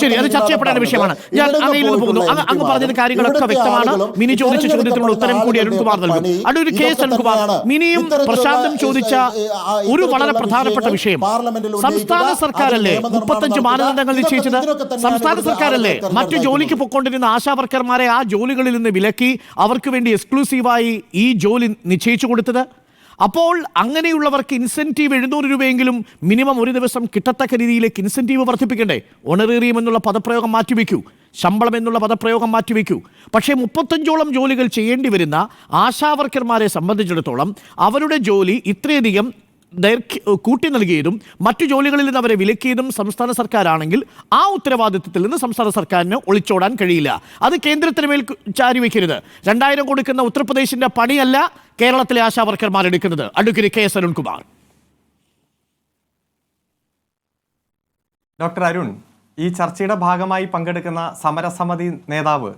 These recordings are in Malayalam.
ശരി, അത് ചർച്ച ചെയ്യപ്പെടേണ്ട വിഷയമാണ്. ഞാൻ അങ്ങയിൽ നിന്ന് പോകുന്നു. അങ്ങ് പറഞ്ഞത് കാര്യങ്ങളൊക്കെ വ്യക്തമാണ്. മിനി ചോദിച്ച ചോദ്യത്തിനുള്ള ഉത്തരം കൂടി അരുൺകുമാർ നൽകും. അടുത്തൊരു കേസ് അരുൺകുമാർ, മിനിയും പ്രശാന്തും ചോദിച്ച ഒരു വളരെ പ്രധാനപ്പെട്ട വിഷയം, സംസ്ഥാന സർക്കാരല്ലേ 35 മാനദണ്ഡങ്ങൾ നിശ്ചയിച്ചത്? സംസ്ഥാന സർക്കാരല്ലേ മറ്റു ജോലിക്ക് പൊക്കൊണ്ടിരുന്ന ആശാവർക്കർമാരെ ആ ജോലികളിൽ നിന്ന് വിലക്കി അവർക്ക് വേണ്ടി എക്സ്ക്ലൂസീവായി ഈ ജോലി നിശ്ചയിച്ചു കൊടുത്തത്? അപ്പോൾ അങ്ങനെയുള്ളവർക്ക് ഇൻസെൻറ്റീവ് 700 രൂപയെങ്കിലും മിനിമം ഒരു ദിവസം കിട്ടത്തക്ക രീതിയിലേക്ക് ഇൻസെൻറ്റീവ് വർദ്ധിപ്പിക്കണ്ടേ? ഓണറേറിയം എന്നുള്ള പദപ്രയോഗം മാറ്റിവെക്കൂ, ശമ്പളം എന്നുള്ള പദപ്രയോഗം മാറ്റിവെക്കൂ. പക്ഷേ 35ഓളം ജോലികൾ ചെയ്യേണ്ടി വരുന്ന ആശാവർക്കർമാരെ സംബന്ധിച്ചിടത്തോളം അവരുടെ ജോലി ഇത്രയധികം കൂട്ടി നൽകിയതും മറ്റു ജോലികളിൽ നിന്ന് അവരെ വിലക്കിയതും സംസ്ഥാന സർക്കാരാണെങ്കിൽ ആ ഉത്തരവാദിത്വത്തിൽ നിന്ന് സംസ്ഥാന സർക്കാരിന് ഒളിച്ചോടാൻ കഴിയില്ല. അത് കേന്ദ്രത്തിന് മേൽ ചാരിവെക്കരുത്. 2000 കൊടുക്കുന്ന ഉത്തർപ്രദേശിന്റെ പണിയല്ല കേരളത്തിലെ ആശാവർക്കർമാർ എടുക്കുന്നത്. Advocate K S Arunkumar. Doctor Arun, ഈ ചർച്ചയുടെ ഭാഗമായി പങ്കെടുക്കുന്ന സമരസമിതി നേതാവ്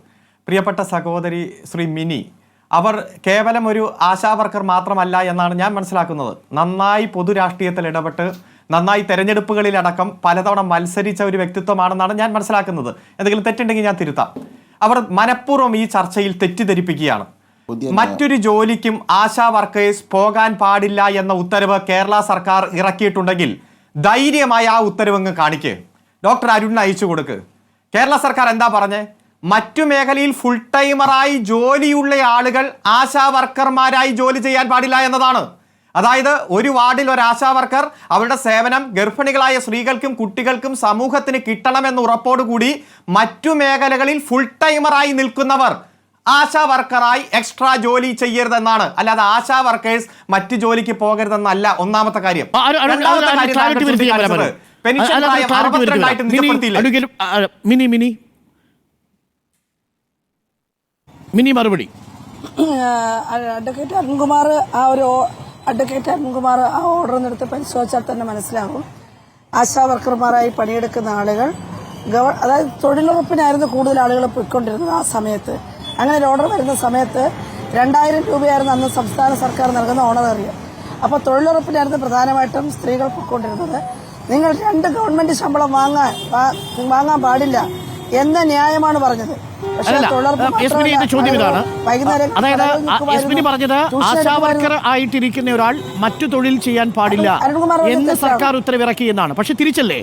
പ്രിയപ്പെട്ട സഹോദരി ശ്രീ മിനി, അവർ കേവലം ഒരു ആശാവർക്കർ മാത്രമല്ല എന്നാണ് ഞാൻ മനസ്സിലാക്കുന്നത്. നന്നായി പൊതുരാഷ്ട്രീയത്തിൽ ഇടപെട്ട് നന്നായി തെരഞ്ഞെടുപ്പുകളിലടക്കം പലതവണ മത്സരിച്ച ഒരു വ്യക്തിത്വമാണെന്നാണ് ഞാൻ മനസ്സിലാക്കുന്നത്. എന്തെങ്കിലും തെറ്റുണ്ടെങ്കിൽ ഞാൻ തിരുത്താം. അവർ മനഃപൂർവ്വം ഈ ചർച്ചയിൽ തെറ്റിദ്ധരിപ്പിക്കുകയാണ്. മറ്റൊരു ജോലിക്കും ആശാ വർക്കേഴ്സ് പോകാൻ പാടില്ല എന്ന ഉത്തരവ് കേരള സർക്കാർ ഇറക്കിയിട്ടുണ്ടെങ്കിൽ ധൈര്യമായി ആ ഉത്തരവ് കാണിക്ക്, ഡോക്ടർ അരുണിന് അയച്ചു കൊടുക്ക്. കേരള സർക്കാർ എന്താ പറഞ്ഞേ? മറ്റു മേഖലയിൽ ഫുൾ ടൈമറായി ജോലിയുള്ള ആളുകൾ ആശാ വർക്കർമാരായി ജോലി ചെയ്യാൻ പാടില്ല എന്നതാണ്. അതായത് ഒരു വാർഡിൽ ഒരു ആശാ വർക്കർ അവരുടെ സേവനം ഗർഭിണികളായ സ്ത്രീകൾക്കും കുട്ടികൾക്കും സമൂഹത്തിന് കിട്ടണമെന്ന ഉറപ്പോടുകൂടി മറ്റു മേഖലകളിൽ ഫുൾ ടൈമറായി നിൽക്കുന്നവർ ആശാ വർക്കറായി എക്സ്ട്രാ ജോലി ചെയ്യരുതെന്നാണ്. അല്ലാതെ ആശാ വർക്കേഴ്സ് മറ്റു ജോലിക്ക് പോകരുതെന്നല്ല ഒന്നാമത്തെ കാര്യം. പെൻഷൻ പ്രായം 62 നിജപ്പെടുത്തിയില്ലേ? മിനി മറുപടി. അഡ്വക്കേറ്റ് അരുൺകുമാർ ആ ഓർഡർ എടുത്ത് പരിശോധിച്ചാൽ തന്നെ മനസ്സിലാകും. ആശാ വർക്കർമാരായി പണിയെടുക്കുന്ന ആളുകൾ അതായത് തൊഴിലുറപ്പിനായിരുന്നു കൂടുതൽ ആളുകൾ പോയിക്കൊണ്ടിരുന്നത് ആ സമയത്ത്. അങ്ങനെ ഒരു ഓർഡർ വരുന്ന സമയത്ത് 2000 രൂപയായിരുന്നു അന്ന് സംസ്ഥാന സർക്കാർ നൽകുന്ന ഓണറേറിയം. അപ്പോൾ തൊഴിലുറപ്പിനായിരുന്നു പ്രധാനമായിട്ടും സ്ത്രീകൾ പോയിക്കൊണ്ടിരുന്നത്. നിങ്ങൾ 2 ഗവൺമെന്റ് ശമ്പളം വാങ്ങാൻ പാടില്ല എന്ന ന്യായമാണ് പറഞ്ഞത്. ചോദ്യം ഇതാണ്, അതായത് യസ്മിനി പറഞ്ഞത് ആശാവർക്കർ ആയിട്ടിരിക്കുന്ന ഒരാൾ മറ്റു തൊഴിൽ ചെയ്യാൻ പാടില്ല എന്ന് സർക്കാർ ഉത്തരവിറക്കി എന്നാണ്. പക്ഷെ തിരിച്ചല്ലേ,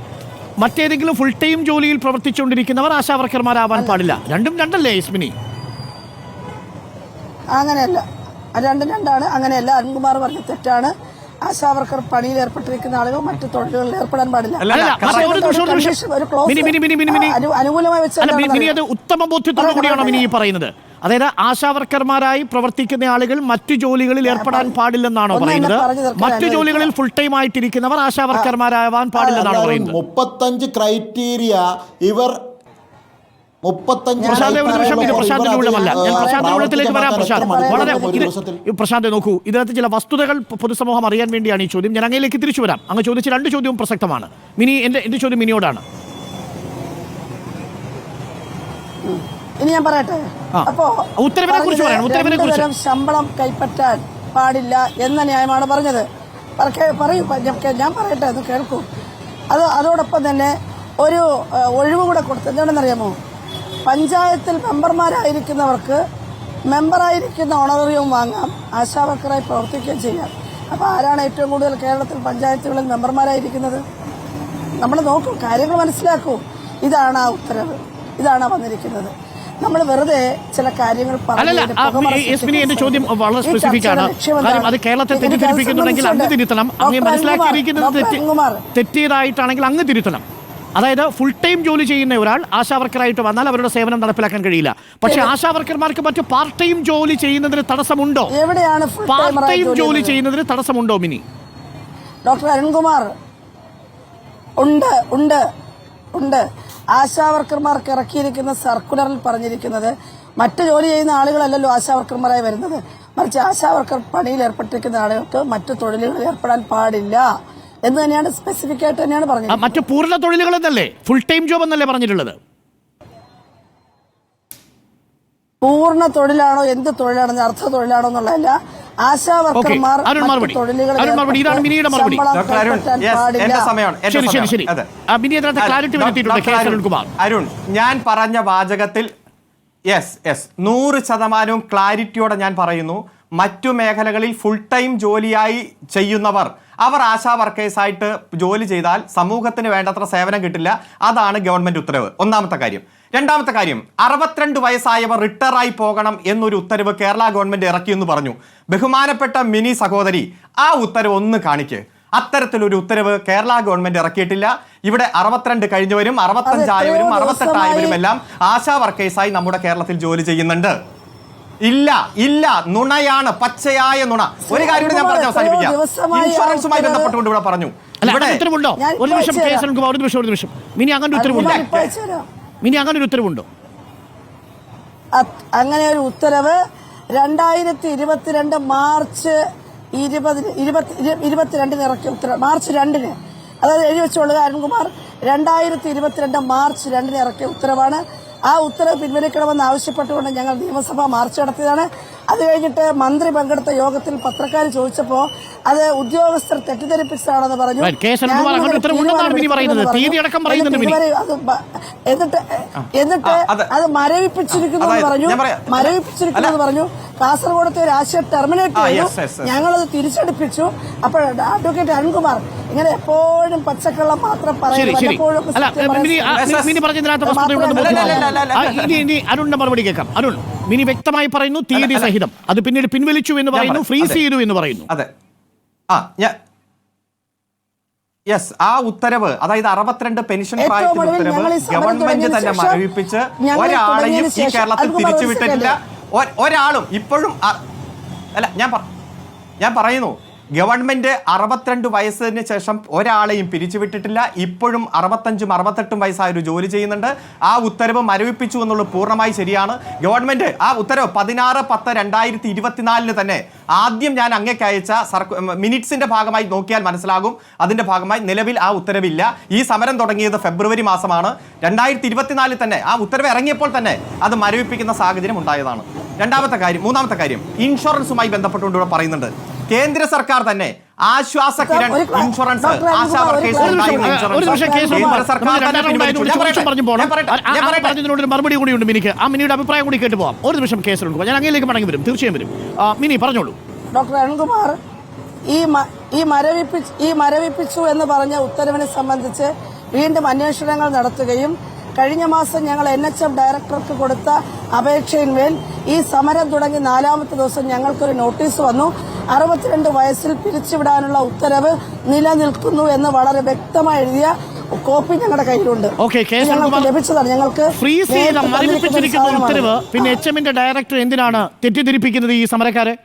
മറ്റേതെങ്കിലും ഫുൾ ടൈം ജോലിയിൽ പ്രവർത്തിച്ചുകൊണ്ടിരിക്കുന്നവർ ആശാവർക്കർമാരാവാൻ പാടില്ല? രണ്ടും രണ്ടല്ലേ യസ്മിനി? അങ്ങനെയല്ല, രണ്ടാണ്. അങ്ങനെയല്ല, അരുൺകുമാർ പറഞ്ഞ തെറ്റാണ്. ആശാവർക്കർ പണിയിൽ ഏർപ്പെട്ടിരിക്കുന്ന ആളുകൾ മറ്റു തൊഴിലുകളിൽ ഏർപ്പെടാൻ പാടില്ല. അനുകൂലമായി വെച്ചാൽ ഉത്തമ ബോധ്യത്തോടു കൂടിയാണോ മിനി പറയുന്നത്? അതായത് ആശാവർക്കർമാരായി പ്രവർത്തിക്കുന്ന ആളുകൾ മറ്റു ജോലികളിൽ ഏർപ്പെടാൻ പാടില്ലെന്നാണോ പറയുന്നത്? മറ്റു ജോലികളിൽ ഫുൾ ടൈം ആയിട്ടിരിക്കുന്നവർ ആശാവർക്കർമാരാവാൻ പാടില്ലെന്നാണോ പറയുന്നത്? 35 ക്രൈറ്റീരിയ ഇവർ 35 പ്രശാന്ത് നോക്കൂ, ഇതിനകത്ത് ചില വസ്തുതകൾ പൊതുസമൂഹം അറിയാൻ വേണ്ടിയാണ് ഈ ചോദ്യം. ഞാൻ അങ്ങയിലേക്ക് തിരിച്ചു വരാം. അങ്ങ് ചോദിച്ച 2 ചോദ്യവും പ്രസക്തമാണ്. മിനി, എന്റെ ചോദ്യം മിനിയോടാണ്. ഇനി ഞാൻ പറയട്ടെ. അപ്പോ ഉത്തരവിനെ കുറിച്ച് ശമ്പളം കൈപ്പറ്റാൻ പാടില്ല എന്ന ന്യായമാണ് പറഞ്ഞത്. പറയൂ, ഞാൻ പറയട്ടെ, അത് കേൾക്കൂ. അതോടൊപ്പം തന്നെ ഒരു ഒഴിവ് കൂടെ കൊടുത്തു. എന്താണെന്നറിയാമോ? പഞ്ചായത്തിൽ മെമ്പർമാരായിരിക്കുന്നവർക്ക് മെമ്പറായിരിക്കുന്ന ഓണറേറിയവും വാങ്ങാം, ആശാവർക്കറായി പ്രവർത്തിക്കുകയും ചെയ്യാം. അപ്പോൾ ആരാണ് ഏറ്റവും കൂടുതൽ കേരളത്തിൽ പഞ്ചായത്തുകളിൽ മെമ്പർമാരായിരിക്കുന്നത്? നമ്മൾ നോക്കൂ, കാര്യങ്ങൾ മനസ്സിലാക്കൂ. ഇതാണ് ആ ഉത്തരവ്, ഇതാണ് വന്നിരിക്കുന്നത്. നമ്മൾ വെറുതെ ചില കാര്യങ്ങൾ എന്റെ ചോദ്യം വളരെ സ്പെസിഫിക് ആണ്. അത് കേരളത്തെ തെറ്റിദ്ധരിപ്പിക്കുന്നുണ്ടെങ്കിൽ അങ്ങ് തിരുത്തണം. അങ്ങ് മനസ്സിലാക്കിയിരിക്കുന്നത് തെറ്റിയതായിട്ടാണെങ്കിൽ അങ്ങ് തിരുത്തണം. അതായത് ഫുൾ ടൈം ജോലി ചെയ്യുന്ന ഒരാൾ ആശാവർക്കറായിട്ട് വന്നാൽ അവരുടെ സേവനം നടപ്പിലാക്കാൻ കഴിയില്ല. പക്ഷെ ആശാവർക്കർമാർക്ക് മറ്റു പാർട്ട് ടൈം ജോലി ചെയ്യുന്നതിന് തടസ്സമുണ്ടോ? പാർട്ട് ടൈം ജോലി ചെയ്യുന്നതിന് തടസ്സമുണ്ടോ മിനി? ഡോക്ടർ അരുൺകുമാർ, ഉണ്ട്. ആശാവർക്കർമാർക്ക് ഇറക്കിയിരിക്കുന്ന സർക്കുലറിൽ പറഞ്ഞിരിക്കുന്നത് മറ്റു ജോലി ചെയ്യുന്ന ആളുകളല്ലല്ലോ ആശാവർക്കർമാരായി വരുന്നത്, മറിച്ച് ആശാവർക്കർ പണിയിൽ ഏർപ്പെട്ടിരിക്കുന്ന ആളുകൾക്ക് മറ്റു തൊഴിലുകളിൽ ഏർപ്പെടാൻ പാടില്ല എന്ന് തന്നെയാണ് സ്പെസിഫിക് ആയിട്ട് തന്നെയാണ് പറഞ്ഞത്. മറ്റു പൂർണ്ണ തൊഴിലുകൾ എന്നല്ലേ, ഫുൾ ടൈം ജോബ് എന്നല്ലേ പറഞ്ഞിട്ടുള്ളത്? പൂർണ്ണ തൊഴിലാണോ എന്ത് തൊഴിലാണെന്ന് അർത്ഥ തൊഴിലാണോ എന്നുള്ളതല്ല. ആശാവർക്കർമാർ അരുൺ മറുപടി. തൊഴിലുകൾ അരുൺ മറുപടി. ഇതാണ് മിനിയുടെ മറുപടി. ഡോക്ടർ അരുൺ, എന്റെ സമയമാണ്. ശരി. മിനി അതിനകത്ത് ക്ലാരിറ്റി വരുത്തിയിട്ടുണ്ട് കെ എസ് അരുൺകുമാർ. അരുൺ, ഞാൻ പറഞ്ഞ വാചകത്തിൽ 100% ക്ലാരിറ്റിയോടെ ഞാൻ പറയുന്നു. മറ്റു മേഖലകളിൽ ഫുൾ ടൈം ജോലിയായി ചെയ്യുന്നവർ അവർ ആശാ വർക്കേഴ്സായിട്ട് ജോലി ചെയ്താൽ സമൂഹത്തിന് വേണ്ടത്ര സേവനം കിട്ടില്ല. അതാണ് ഗവൺമെന്റ് ഉത്തരവ്. ഒന്നാമത്തെ കാര്യം. രണ്ടാമത്തെ കാര്യം, 62 വയസ്സായവർ റിട്ടയറായി പോകണം എന്നൊരു ഉത്തരവ് കേരള ഗവൺമെന്റ് ഇറക്കിയെന്ന് പറഞ്ഞു. ബഹുമാനപ്പെട്ട മിനി സഹോദരി, ആ ഉത്തരവ് ഒന്ന് കാണിക്ക്. അത്തരത്തിലൊരു ഉത്തരവ് കേരള ഗവൺമെന്റ് ഇറക്കിയിട്ടില്ല. ഇവിടെ 62 കഴിഞ്ഞവരും 65 ആയവരും 68 ആയവരും എല്ലാം ആശാ വർക്കേഴ്സായി നമ്മുടെ കേരളത്തിൽ ജോലി ചെയ്യുന്നുണ്ട്. ഇല്ല, നുണയാണ്, പച്ചയായ നുണ. ഒരു കാര്യം ഞാൻ പറഞ്ഞ് അവസാനിപ്പിക്കാം. ഇൻഷുറൻസുമായി ബന്ധപ്പെട്ടുകൊണ്ട് ഇവിടെ പറഞ്ഞു. ഉത്തരവുണ്ടോ? ഒരു നിമിഷം കെ എസ് അരുൺകുമാർ, ഒരു നിമിഷം. മിനി അങ്ങനെ ഒരു ഉത്തരവുണ്ടോ? അങ്ങനെ ഒരു ഉത്തരവ് 2022 മാർച്ച് 22 ഇറക്കിയ ഉത്തരവ്. മാർച്ച് 2 അതായത് എഴുതി വെച്ചോളുക അരുൺകുമാർ. 2022 മാർച്ച് 2 ഇറക്കിയ ഉത്തരവാണ്. ആ ഉത്തരവ് പിൻവലിക്കണമെന്ന് ആവശ്യപ്പെട്ടുകൊണ്ട് ഞങ്ങൾ നിയമസഭ മാർച്ച് നടത്തിയതാണ്. അത് കഴിഞ്ഞിട്ട് മന്ത്രി പങ്കെടുത്ത യോഗത്തിൽ പത്രക്കാർ ചോദിച്ചപ്പോൾ അത് ഉദ്യോഗസ്ഥർ തെറ്റിദ്ധരിപ്പിച്ചതാണെന്ന് പറഞ്ഞു. എന്നിട്ട് അത് മരവിപ്പിച്ചിരിക്കുന്നു പറഞ്ഞു. കാസർഗോഡത്തെ ഒരു ആശയം ടെർമിനേറ്റ് ചെയ്തു. ഞങ്ങളത് തിരിച്ചെടുപ്പിച്ചു. അപ്പോൾ അഡ്വക്കേറ്റ് അരുൺകുമാർ ഇങ്ങനെ എപ്പോഴും പച്ചക്കള്ളം മാത്രം പറയുന്നു. അരുണിന്റെ മറുപടി കേൾക്കാം. അരുൺ, മിനി വ്യക്തമായി പറയുന്നു തീയതി സഹിതം. അത് പിന്നീട് പിൻവലിച്ചു എന്ന് പറയുന്നു, ഫ്രീസ് ചെയ്തു എന്ന് പറയുന്നു. അതെ, ആ ഉത്തരവ്, അതായത് 62 പെൻഷൻ പ്രായത്തിൽ ഉത്തരവ് ഗവൺമെന്റ് തന്നെ മരവിപ്പിച്ച് ഒരാളെയും ഈ കേരളത്തിൽ തിരിച്ചുവിട്ടിട്ടില്ല. ഒരാളും ഇപ്പോഴും ഞാൻ പറയുന്നു, ഗവൺമെന്റ് 62 വയസ്സിന് ശേഷം ഒരാളെയും പിരിച്ചുവിട്ടിട്ടില്ല. ഇപ്പോഴും 65ഉം 68ഉം വയസ്സായ ഒരു ജോലി ചെയ്യുന്നുണ്ട്. ആ ഉത്തരവ് മരവിപ്പിച്ചു എന്നുള്ളത് പൂർണ്ണമായി ശരിയാണ്. ഗവൺമെന്റ് ആ ഉത്തരവ് 16/10/2024 തന്നെ ആദ്യം ഞാൻ അങ്ങേക്ക് അയച്ച മിനിറ്റ്സിന്റെ ഭാഗമായി നോക്കിയാൽ മനസ്സിലാകും. അതിന്റെ ഭാഗമായി നിലവിൽ ആ ഉത്തരവില്ല. ഈ സമരം തുടങ്ങിയത് ഫെബ്രുവരി മാസമാണ്. 2024 തന്നെ ആ ഉത്തരവ് ഇറങ്ങിയപ്പോൾ തന്നെ അത് മരവിപ്പിക്കുന്ന സാഹചര്യം ഉണ്ടായതാണ്. മൂന്നാമത്തെ കാര്യം, ഇൻഷുറൻസുമായി ബന്ധപ്പെട്ടുകൊണ്ട് ഇവിടെ പറയുന്നുണ്ട്. കേന്ദ്ര സർക്കാർ തന്നെ ആശ്വാസ കിരൺ ഇൻഷുറൻസ് ആശാ വർക്കേഴ്സ് മറുപടി കൂടിയുണ്ട് മിനിക്ക്. ആ മിനിയുടെ അഭിപ്രായം കൂടി കേട്ട് പോവാം. ഒരു നിമിഷം കേസ് എടുക്കുക. ഞാൻ അങ്ങയിലേക്ക് മടങ്ങി വരും, തീർച്ചയായും വരും. മിനി പറഞ്ഞോളൂ. ഡോക്ടർ അരുൺകുമാർ, ഈ മരവിപ്പിച്ചു എന്ന് പറഞ്ഞ ഉത്തരവിനെ സംബന്ധിച്ച് വീണ്ടും അന്വേഷണങ്ങൾ നടത്തുകയും കഴിഞ്ഞ മാസം ഞങ്ങൾ NHM ഡയറക്ടർക്ക് കൊടുത്ത അപേക്ഷയിന്മേൽ ഈ സമരം തുടങ്ങി 4ാമത്തെ ദിവസം ഞങ്ങൾക്കൊരു നോട്ടീസ് വന്നു. 62 വയസ്സിൽ പിരിച്ചുവിടാനുള്ള ഉത്തരവ് നിലനിൽക്കുന്നു എന്ന് വളരെ വ്യക്തമായി എഴുതിയ കോപ്പി ഞങ്ങളുടെ കയ്യിലുണ്ട്. ലഭിച്ചതാണ് ഞങ്ങൾക്ക്. ഉത്തരവ് പിന്നെ HMന്റെ ഡയറക്ടർ എന്തിനാണ് തെറ്റിദ്ധരിപ്പിക്കുന്നത് ഈ സമരക്കാരെ?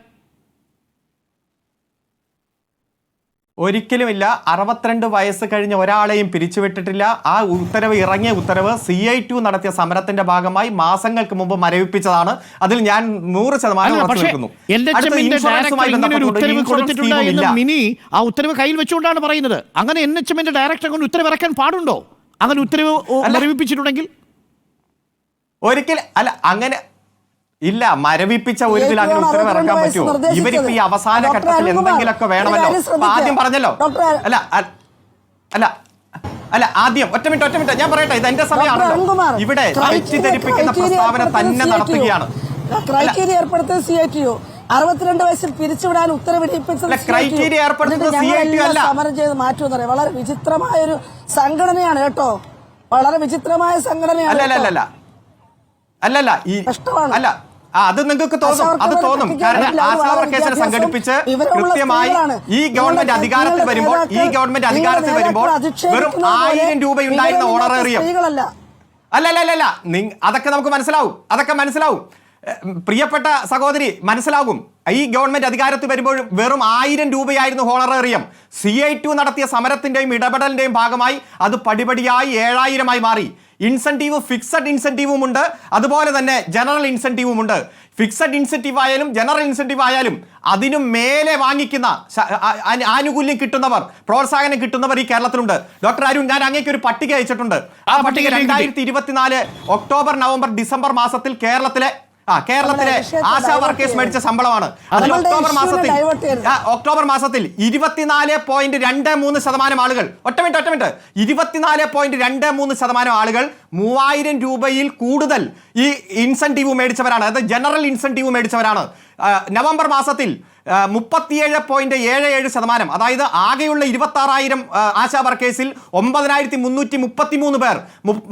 ഒരിക്കലുമില്ല. 62 വയസ്സ് കഴിഞ്ഞ ഒരാളെയും പിരിച്ചുവിട്ടിട്ടില്ല. ആ ഉത്തരവ് ഇറങ്ങിയ ഉത്തരവ് CI2 നടത്തിയ സമരത്തിന്റെ ഭാഗമായി മാസങ്ങൾക്ക് മുമ്പ് മരവിപ്പിച്ചതാണ്. അതിൽ ഞാൻ 100% മിനി ആ ഉത്തരവ് കയ്യിൽ വെച്ചുകൊണ്ടാണ് പറയുന്നത്. അങ്ങനെ NHMന്റെ ഡയറക്ടർ കൊണ്ട് ഉത്തരവ് ഇറക്കാൻ പാടുണ്ടോ? അങ്ങനെ ഉത്തരവ് മരവിപ്പിച്ചിട്ടുണ്ടെങ്കിൽ ഒരിക്കലും അല്ല, അങ്ങനെ ഇല്ല. മരവിപ്പിച്ച ഒരു ഇതിൽ അങ്ങനെ ഉത്തരവ് ഇറക്കാൻ പറ്റുമോ? ഇവരിപ്പോ ഈ അവസാന ഘട്ടത്തിൽ എന്തെങ്കിലുമൊക്കെ വേണമല്ലോ. ആദ്യം പറഞ്ഞല്ലോ, അല്ല ആദ്യം ഒറ്റ മിനിറ്റ് ഞാൻ പറയട്ടെ, ഇത് എന്റെ സമയമാണല്ലോ. ഇവിടെ തെറ്റിദ്ധരിപ്പിക്കുന്ന പ്രസ്താവന തന്നെ നടത്തുകയാണ്. ക്രൈറ്റീരിയ ഏർപ്പെടുത്തുന്നത് CI2, 62 വയസ്സിൽ പിരിച്ചുവിടാൻ ഉത്തരവിടിപ്പിച്ചത് ക്രൈറ്റീരിയ ഏർപ്പെടുത്തുന്നത് CI2 അല്ല. സമരം ചെയ്ത് മാറ്റുമെന്ന് പറയാം. വളരെ വിചിത്രമായ ഒരു സംഘടനയാണ് കേട്ടോ, വളരെ വിചിത്രമായ സംഘടനയാണ്. അല്ലല്ല അത് നിങ്ങൾക്ക് തോന്നും, അത് തോന്നും. കാരണം ആശാ വർക്കേഴ്സിനെ സംഘടിപ്പിച്ച് കൃത്യമായി ഈ ഗവൺമെന്റ് അധികാരത്തിൽ വരുമ്പോൾ വെറും 1000 രൂപയുണ്ടായിരുന്ന ഓണറേറിയം അല്ലല്ല അതൊക്കെ നമുക്ക് മനസ്സിലാവും. പ്രിയപ്പെട്ട സഹോദരി, മനസ്സിലാകും. ഈ ഗവൺമെന്റ് അധികാരത്തിൽ വരുമ്പോൾ വെറും 1000 രൂപയായിരുന്നു ഹോണറേറിയം. CI2 നടത്തിയ സമരത്തിന്റെയും ഇടപെടലിന്റെയും ഭാഗമായി അത് പടിപടിയായി 7000 മാറി. ഇൻസെന്റീവ്, ഫിക്സഡ് ഇൻസെന്റീവും ഉണ്ട്, അതുപോലെ തന്നെ ജനറൽ ഇൻസെന്റീവും ഉണ്ട്. ഫിക്സഡ് ഇൻസെന്റീവ് ആയാലും ജനറൽ ഇൻസെന്റീവ് ആയാലും അതിനും മേലെ വാങ്ങിക്കുന്ന ആനുകൂല്യം കിട്ടുന്നവർ, പ്രോത്സാഹനം കിട്ടുന്നവർ ഈ കേരളത്തിലുണ്ട്. ഡോക്ടർ അരുൺ, ഞാൻ അങ്ങേക്ക് ഒരു പട്ടിക അയച്ചിട്ടുണ്ട്. ആ പട്ടിക 2024 ഒക്ടോബർ, നവംബർ, ഡിസംബർ മാസത്തിൽ കേരളത്തിലെ കേരളത്തിലെ ആശാ വർക്കേഴ്സ് മേടിച്ച ശമ്പളമാണ്. അതിൽ ഒക്ടോബർ മാസത്തിൽ 24.23% ആളുകൾ, ഒറ്റ മിനിറ്റ് 24.23% ആളുകൾ 3000 രൂപയിൽ കൂടുതൽ ഈ ഇൻസെന്റീവ് മേടിച്ചവരാണ്. അതായത് ജനറൽ ഇൻസെന്റീവ് മേടിച്ചവരാണ്. നവംബർ മാസത്തിൽ 37.77%, അതായത് ആകെയുള്ള 26,000 ആശാ വർക്കേഴ്സിൽ 9,333 പേർ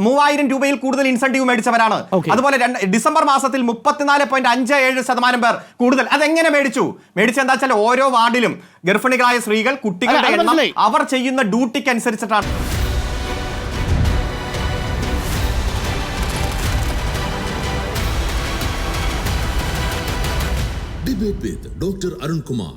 3000 രൂപയിൽ കൂടുതൽ ഇൻസെന്റീവ് മേടിച്ചവരാണ്. അതുപോലെ ഡിസംബർ മാസത്തിൽ 34.57% പേർ കൂടുതൽ. അതെങ്ങനെ മേടിച്ചെന്താ വെച്ചാൽ ഓരോ വാർഡിലും ഗർഭിണികളായ സ്ത്രീകൾ, കുട്ടികളുടെ എണ്ണം അവർ ചെയ്യുന്ന ഡ്യൂട്ടിക്ക് അനുസരിച്ചിട്ടാണ്. Debate with Dr. Arun Kumar.